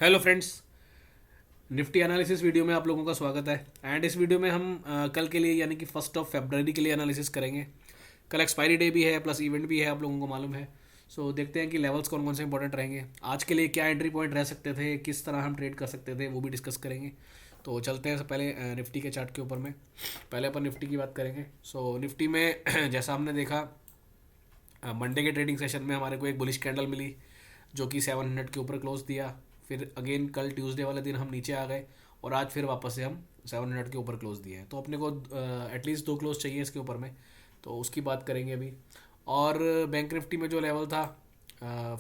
Hello friends. Nifty analysis video में आप लोगों का स्वागत है। एंड इस वीडियो में हम कल के लिए यानी कि 1 फरवरी के लिए एनालिसिस करेंगे। कल एक्सपायरी डे भी है प्लस इवेंट भी है, आप लोगों को मालूम है। सो देखते हैं कि लेवल्स कौन कौन से इंपॉर्टेंट रहेंगे आज के लिए, क्या एंट्री पॉइंट रह सकते थे, किस तरह हम ट्रेड कर सकते थे, वो भी डिस्कस करेंगे। तो चलते हैं। पहले निफ्टी के चार्ट के ऊपर में पहले अपन निफ्टी की बात करेंगे। सो निफ्टी में जैसा हमने देखा, मंडे के ट्रेडिंग सेशन में हमारे को एक बुलिश कैंडल मिली जो कि 700 के ऊपर क्लोज दिया। फिर अगेन कल ट्यूसडे वाले दिन हम नीचे आ गए और आज फिर वापस से हम 700 के ऊपर क्लोज दिए हैं। तो अपने को एटलीस्ट दो क्लोज चाहिए इसके ऊपर में, तो उसकी बात करेंगे अभी। और बैंक निफ्टी में जो लेवल था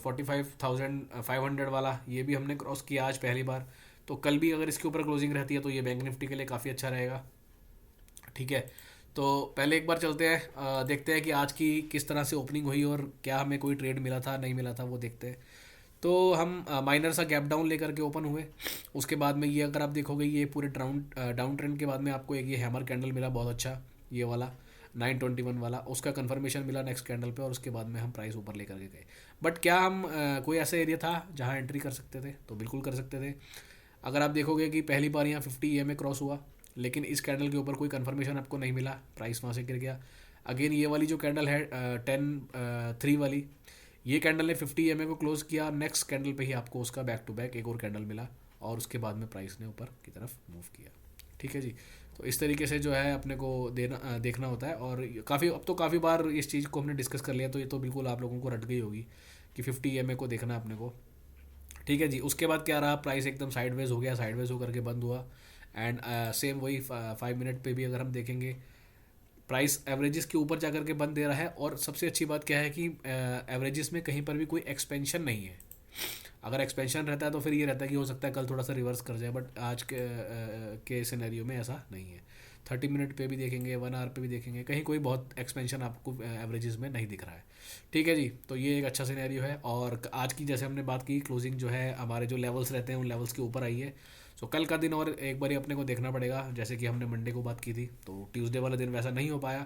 45,500 वाला, ये भी हमने क्रॉस किया आज पहली बार। तो कल भी अगर इसके ऊपर क्लोजिंग रहती है तो ये बैंक निफ्टी के लिए काफ़ी अच्छा रहेगा। ठीक है। तो पहले एक बार चलते हैं, देखते हैं कि आज की किस तरह से ओपनिंग हुई और क्या हमें कोई ट्रेड मिला था नहीं मिला था, वो देखते हैं। तो हम माइनर सा गैप डाउन लेकर के ओपन हुए। उसके बाद में ये अगर आप देखोगे, ये पूरे डाउन ट्रेंड के बाद में आपको एक ये हैमर कैंडल मिला बहुत अच्छा, ये वाला 921 वाला, उसका कंफर्मेशन मिला नेक्स्ट कैंडल पे और उसके बाद में हम प्राइस ऊपर लेकर के गए। बट क्या हम कोई ऐसा एरिया था जहाँ एंट्री कर सकते थे? तो बिल्कुल कर सकते थे। अगर आप देखोगे कि पहली बार यहाँ 50 EMA क्रॉस हुआ, लेकिन इस कैंडल के ऊपर कोई कंफर्मेशन आपको नहीं मिला, प्राइस वहाँ से गिर गया। अगेन ये वाली जो कैंडल है 10 3 वाली, ये कैंडल ने 50 EMA को क्लोज किया, नेक्स्ट कैंडल पे ही आपको उसका बैक टू बैक एक और कैंडल मिला और उसके बाद में प्राइस ने ऊपर की तरफ मूव किया। ठीक है जी। तो इस तरीके से जो है अपने को देखना होता है। और काफ़ी अब तो काफ़ी बार इस चीज़ को हमने डिस्कस कर लिया, तो ये तो बिल्कुल आप लोगों को रट गई होगी कि 50 EMA को देखना है अपने को। ठीक है जी। उसके बाद क्या रहा, प्राइस एकदम साइडवेज हो गया, साइडवेज होकर के बंद हुआ। एंड सेम वही 5 मिनट पे भी अगर हम देखेंगे, प्राइस एवरेजेस के ऊपर जाकर के बंद दे रहा है। और सबसे अच्छी बात क्या है कि एवरेजेस में कहीं पर भी कोई एक्सपेंशन नहीं है। अगर एक्सपेंशन रहता है तो फिर ये रहता है कि हो सकता है कल थोड़ा सा रिवर्स कर जाए, बट आज के सिनेरियो में ऐसा नहीं है। 30 मिनट पे भी देखेंगे, 1 आवर पे भी देखेंगे, कहीं कोई बहुत एक्सपेंशन आपको एवरेजेस में नहीं दिख रहा है। ठीक है जी। तो ये एक अच्छा सिनेरियो है। और आज की जैसे हमने बात की, क्लोजिंग जो है हमारे जो लेवल्स रहते हैं उन लेवल्स के ऊपर आई है। सो कल का दिन और एक बार अपने को देखना पड़ेगा, जैसे कि हमने मंडे को बात की थी, तो ट्यूसडे वाला दिन वैसा नहीं हो पाया।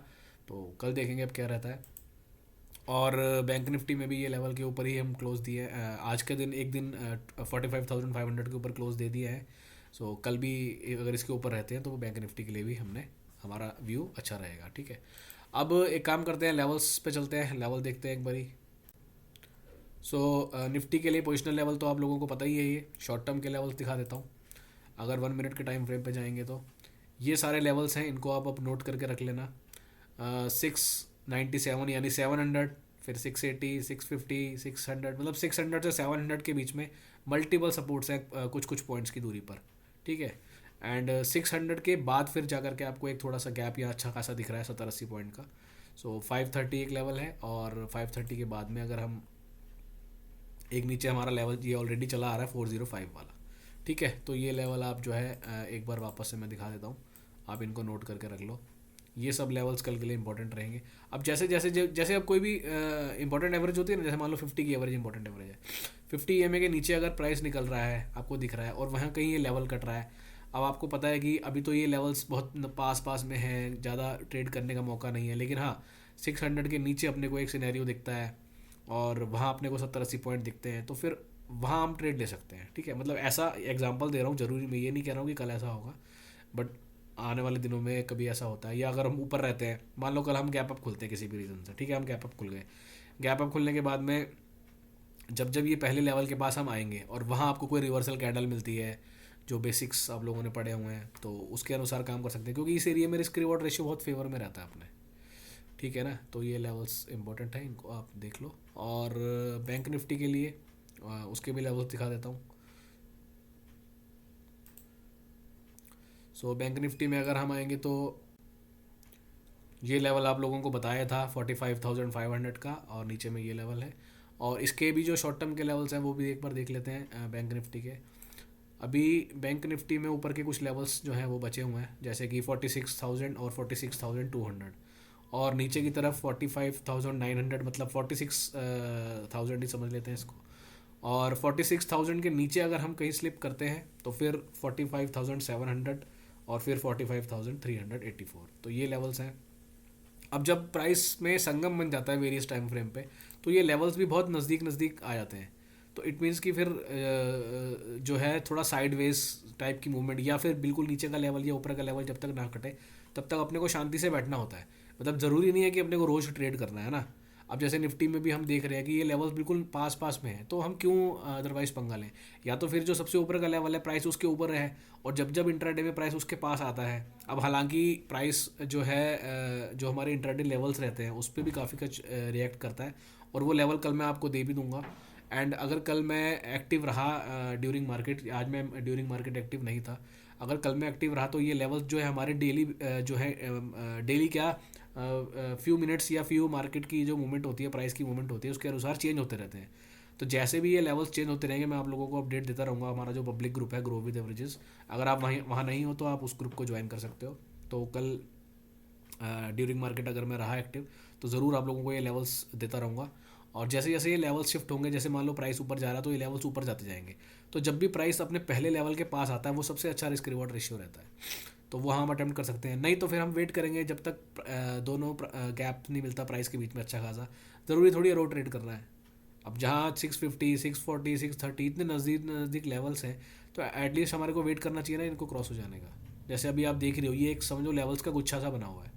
तो कल देखेंगे अब क्या रहता है। और बैंक निफ्टी में भी ये लेवल के ऊपर ही हम क्लोज दिए आज के दिन, एक दिन 45,500 के ऊपर क्लोज दे दिया है। सो कल भी अगर इसके ऊपर रहते हैं तो बैंक निफ्टी के लिए भी हमने हमारा व्यू अच्छा रहेगा। ठीक है। अब एक काम करते हैं, लेवल्स पे चलते हैं, लेवल देखते हैं एक बारी। सो निफ्टी के लिए पोजिशनल लेवल तो आप लोगों को पता ही है, ये शॉर्ट टर्म के लेवल्स दिखा देता हूँ। अगर 1 मिनट के टाइम फ्रेम पे जाएंगे तो ये सारे लेवल्स हैं, इनको आप अब नोट करके रख लेना। 697 यानी 700, फिर 680, 650, 600, मतलब 600 से 700 के बीच में मल्टीपल सपोर्ट्स हैं कुछ कुछ पॉइंट्स की दूरी पर। ठीक है। एंड 600 के बाद फिर जाकर के आपको एक थोड़ा सा गैप या अच्छा खासा दिख रहा है 70-80 पॉइंट का। सो 530 एक लेवल है, और 530 के बाद में अगर हम एक नीचे हमारा लेवल ये ऑलरेडी चला आ रहा है 405 वाला। ठीक है। तो ये लेवल आप जो है एक बार वापस से मैं दिखा देता हूँ, आप इनको नोट करके रख लो। ये सब लेवल्स कल के लिए इंपॉर्टेंट रहेंगे। अब जैसे जैसे जैसे अब कोई भी इंपॉर्टेंट एवरेज होती है ना, जैसे मान लो 50 की एवरेज इंपॉर्टेंट एवरेज है, 50 EMA के नीचे अगर प्राइस निकल रहा है आपको दिख रहा है और वहाँ कहीं ये लेवल कट रहा है, अब आपको पता है कि अभी तो ये लेवल्स बहुत पास पास में हैं, ज़्यादा ट्रेड करने का मौका नहीं है, लेकिन हाँ 600 के नीचे अपने को एक सिनेरियो दिखता है और वहाँ अपने को 70-80 पॉइंट दिखते हैं, तो फिर वहाँ हम ट्रेड ले सकते हैं। ठीक है। मतलब ऐसा एग्जांपल दे रहा हूँ, ज़रूरी मैं ये नहीं कह रहा हूँ कि कल ऐसा होगा, बट आने वाले दिनों में कभी ऐसा होता है। या अगर हम ऊपर रहते हैं, मान लो कल हम गैप अप खुलते हैं किसी भी रीज़न से, ठीक है, हम गैप अप खुल गए, गैप अप खुलने के बाद में जब जब ये पहले लेवल के पास हम आएंगे और वहाँ आपको कोई रिवर्सल कैंडल मिलती है, जो बेसिक्स आप लोगों ने पढ़े हुए हैं, तो उसके अनुसार काम कर सकते हैं, क्योंकि इस एरिया में रिस्क रिवॉर्ड रेशियो बहुत फेवर में रहता है अपने। ठीक है ना। तो ये लेवल्स इंपॉर्टेंट है, इनको आप देख लो। और बैंक निफ्टी के लिए उसके भी लेवल्स दिखा देता हूँ। सो बैंक निफ्टी में अगर हम आएंगे तो ये लेवल आप लोगों को बताया था 45,500 का, और नीचे में ये लेवल है। और इसके भी जो शॉर्ट टर्म के लेवल्स हैं वो भी एक बार देख लेते हैं बैंक निफ्टी के। अभी बैंक निफ्टी में ऊपर के कुछ लेवल्स जो हैं वो बचे हुए हैं, जैसे कि 46,000 और 46,200। और नीचे की तरफ 45,900, मतलब 46,000 ही समझ लेते हैं इसको। और 46,000 के नीचे अगर हम कहीं स्लिप करते हैं तो फिर 45,700 और फिर 45,384, तो ये लेवल्स हैं। अब जब प्राइस में संगम बन जाता है वेरियस टाइम फ्रेम पे, तो ये लेवल्स भी बहुत नज़दीक नज़दीक आ जाते हैं। तो इट मीन्स कि फिर जो है थोड़ा साइडवेज टाइप की मूवमेंट या फिर बिल्कुल नीचे का लेवल या ऊपर का लेवल जब तक ना कटे तब तक अपने को शांति से बैठना होता है। मतलब ज़रूरी नहीं है कि अपने को रोज़ ट्रेड करना है ना। अब जैसे निफ्टी में भी हम देख रहे हैं कि ये लेवल्स बिल्कुल पास पास में है, तो हम क्यों अदरवाइज पंगा लें। या तो फिर जो सबसे ऊपर का लेवल है प्राइस उसके ऊपर है, और जब जब इंट्राडे में प्राइस उसके पास आता है। अब हालांकि प्राइस जो है जो हमारे इंट्राडे लेवल्स रहते हैं उस पर भी काफ़ी कुछ रिएक्ट करता है, और वो लेवल कल मैं आपको दे भी दूंगा। एंड अगर कल मैं एक्टिव रहा ड्यूरिंग मार्केट, आज मैं ड्यूरिंग मार्केट एक्टिव नहीं था, अगर कल मैं एक्टिव रहा तो ये लेवल्स जो है हमारे डेली जो है डेली क्या फ्यू मिनट्स या फ्यू मार्केट की जो मूवमेंट होती है, प्राइस की मूवमेंट होती है, उसके अनुसार चेंज होते रहते हैं। तो जैसे भी ये लेवल्स चेंज होते रहेंगे मैं आप लोगों को अपडेट देता रहूँगा। हमारा जो पब्लिक ग्रुप है ग्रो विद एवरेजेस, अगर आप वहीं वहाँ नहीं हो तो आप उस ग्रुप को ज्वाइन कर सकते हो। तो कल ड्यूरिंग मार्केट अगर मैं रहा एक्टिव तो ज़रूर आप लोगों को ये लेवल्स देता रहूँगा। और जैसे जैसे ये लेवल्स शिफ्ट होंगे, जैसे मान लो प्राइस ऊपर जा रहा है तो ये लेवल्स ऊपर जाते जाएंगे। तो जब भी प्राइस अपने पहले लेवल के पास आता है वो सबसे अच्छा रिस्क रिवॉर्ड रेशियो रहता है, तो वो हम अटेम्प्ट कर सकते हैं। नहीं तो फिर हम वेट करेंगे जब तक दोनों गैप नहीं मिलता प्राइस के बीच में अच्छा खासा। ज़रूरी थोड़ी रोड ट्रेड करना है। अब जहाँ 650 640 630 इतने नज़दीक नज़दीक लेवल्स हैं, तो एटलीस्ट हमारे को वेट करना चाहिए ना इनको क्रॉस हो जाने का। जैसे अभी आप देख रहे हो ये एक समझो लेवल्स का गुच्छा सा बना हुआ है,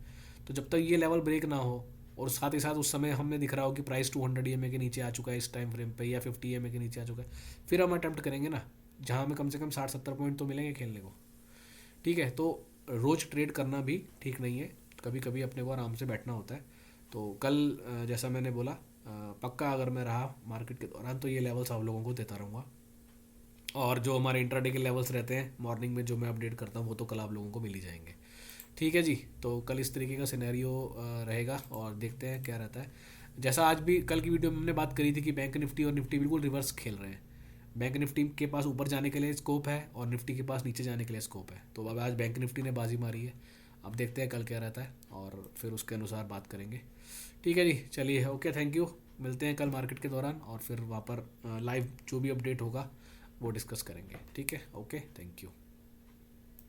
तो जब तक ये लेवल ब्रेक ना हो, और साथ ही साथ उस समय हमें दिख रहा हो कि प्राइस 200 EMA के नीचे आ चुका है इस टाइम फ्रेम पे, या 50 EMA के नीचे आ चुका है, फिर हम अटेम्प्ट करेंगे ना, जहाँ हमें कम से कम 60-70 पॉइंट तो मिलेंगे खेलने को। ठीक है, तो रोज़ ट्रेड करना भी ठीक नहीं है, कभी कभी अपने को आराम से बैठना होता है। तो कल जैसा मैंने बोला पक्का अगर मैं रहा मार्केट के दौरान तो ये लेवल्स आप लोगों को देता रहूँगा। और जो हमारे इंट्राडे के लेवल्स रहते हैं मॉर्निंग में जो मैं अपडेट करता हूँ वो तो कल आप लोगों को मिल ही जाएंगे। ठीक है जी, तो कल इस तरीके का सिनेरियो रहेगा और देखते हैं क्या रहता है। जैसा आज भी कल की वीडियो में हमने बात करी थी कि बैंक निफ्टी और निफ्टी बिल्कुल रिवर्स खेल रहे हैं। बैंक निफ्टी के पास ऊपर जाने के लिए स्कोप है और निफ्टी के पास नीचे जाने के लिए स्कोप है। तो अब आज बैंक निफ्टी ने बाजी मारी है, अब देखते हैं कल क्या रहता है और फिर उसके अनुसार बात करेंगे। ठीक है जी, चलिए ओके, थैंक यू। मिलते हैं कल मार्केट के दौरान और फिर वहाँ पर लाइव जो भी अपडेट होगा वो डिस्कस करेंगे। ठीक है, ओके, थैंक यू।